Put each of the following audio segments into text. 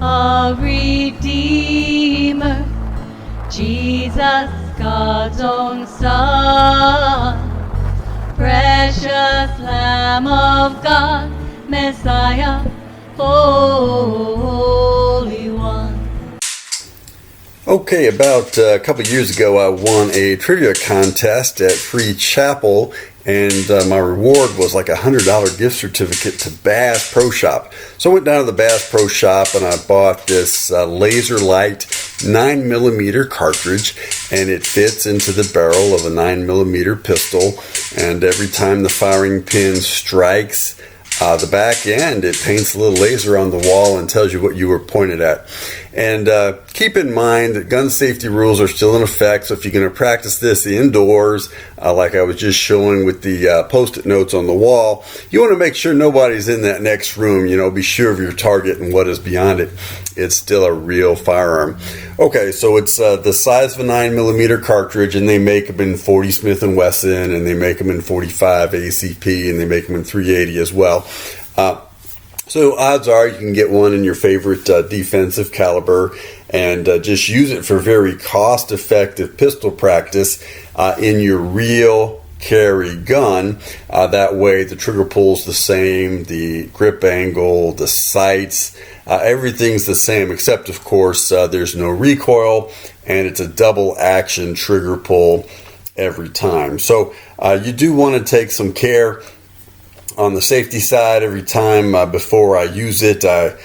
a Redeemer, Jesus, God's own Son, precious Lamb of God, Messiah, Holy One. Okay, about a couple years ago, I won a trivia contest at Free Chapel, and my reward was like a $100 gift certificate to Bass Pro Shop. So I went down to the Bass Pro Shop and I bought this laser Lyte 9mm cartridge, and it fits into the barrel of a 9mm pistol, and every time the firing pin strikes the back end, it paints a little laser on the wall and tells you what you were pointed at. And keep in mind that gun safety rules are still in effect, so if you're going to practice this indoors, like I was just showing with the post-it notes on the wall, you want to make sure nobody's in that next room. You know, be sure of your target and what is beyond it. It's still a real firearm. Okay, so it's the size of a 9mm cartridge, and they make them in 40 Smith & Wesson, and they make them in 45 ACP, and they make them in 380 as well. So odds are you can get one in your favorite defensive caliber and just use it for very cost-effective pistol practice in your real carry gun. That way the trigger pull's the same, the grip angle, the sights, everything's the same, except of course there's no recoil, and it's a double action trigger pull every time. So you do want to take some care on the safety side every time before I use it. I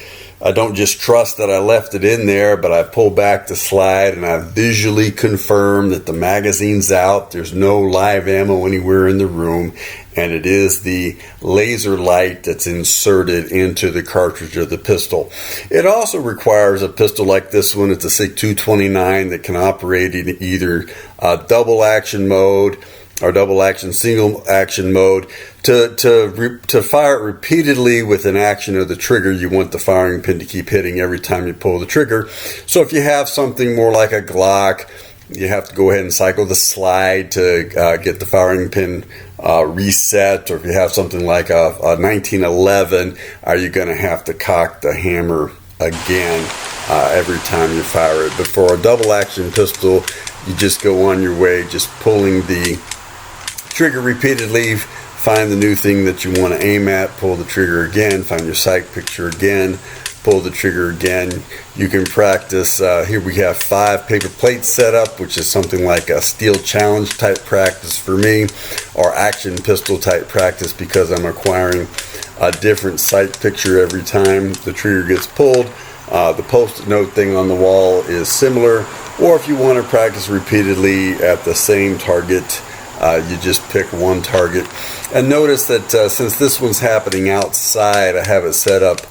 don't just trust that I left it in there, but I pull back the slide and I visually confirm that the magazine's out, there's no live ammo anywhere in the room, and it is the laser light that's inserted into the cartridge of the pistol. It also requires a pistol like this one. It's a SIG 229 that can operate in either double action mode or double action, single action mode. To fire it repeatedly with an action of the trigger, you want the firing pin to keep hitting every time you pull the trigger. So if you have something more like a Glock, you have to go ahead and cycle the slide to get the firing pin reset. Or if you have something like a 1911, are you going to have to cock the hammer again every time you fire it? But for a double action pistol, you just go on your way, just pulling the trigger repeatedly, find the new thing that you want to aim at, pull the trigger again, find your sight picture again, pull the trigger again. You can practice. Here we have 5 paper plates set up, which is something like a steel challenge type practice for me, or action pistol type practice, because I'm acquiring a different sight picture every time the trigger gets pulled. The post-it note thing on the wall is similar, or if you want to practice repeatedly at the same target, you just pick one target. And notice that since this one's happening outside, I have it set up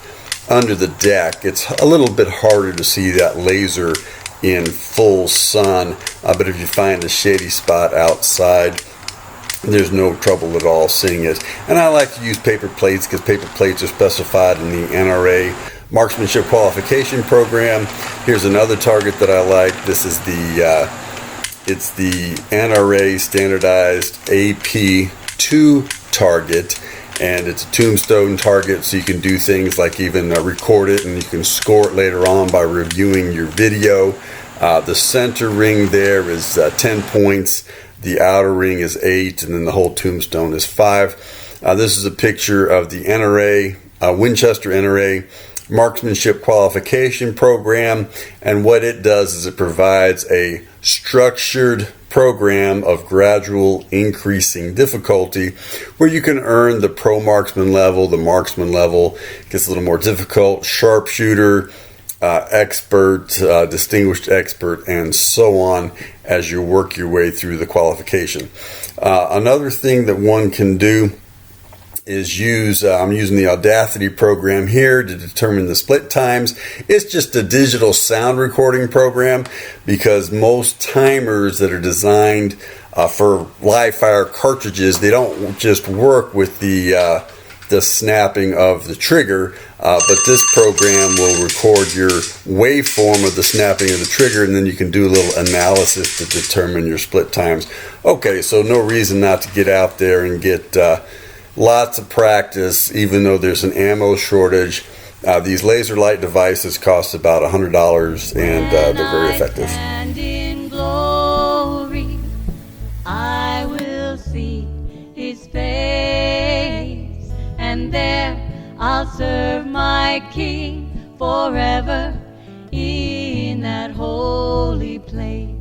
under the deck. It's a little bit harder to see that laser in full sun, but if you find a shady spot outside, there's no trouble at all seeing it. And I like to use paper plates because paper plates are specified in the NRA Marksmanship Qualification Program. Here's another target that I like. This is it's the NRA standardized AP2 target, and it's a tombstone target, so you can do things like even record it, and you can score it later on by reviewing your video. The center ring there is 10 points, the outer ring is 8, and then the whole tombstone is 5. This is a picture of the NRA, Winchester NRA Marksmanship Qualification Program, and what it does is it provides a structured program of gradual increasing difficulty where you can earn the pro marksman level. The marksman level gets a little more difficult, sharpshooter, expert, distinguished expert, and so on as you work your way through the qualification. Another thing that one can do is I'm using the Audacity program here to determine the split times. It's just a digital sound recording program, because most timers that are designed for live fire cartridges, they don't just work with the snapping of the trigger, but this program will record your waveform of the snapping of the trigger, and then you can do a little analysis to determine your split times. Okay, so no reason not to get out there and get lots of practice, even though there's an ammo shortage. These laser light devices cost about $100, and they're very effective. And in glory, I will see his face, and there I'll serve my King forever in that holy place.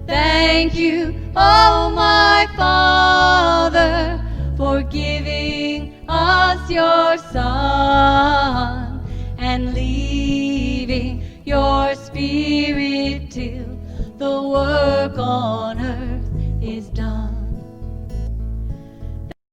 Thank you, oh my Father, for giving us your Son.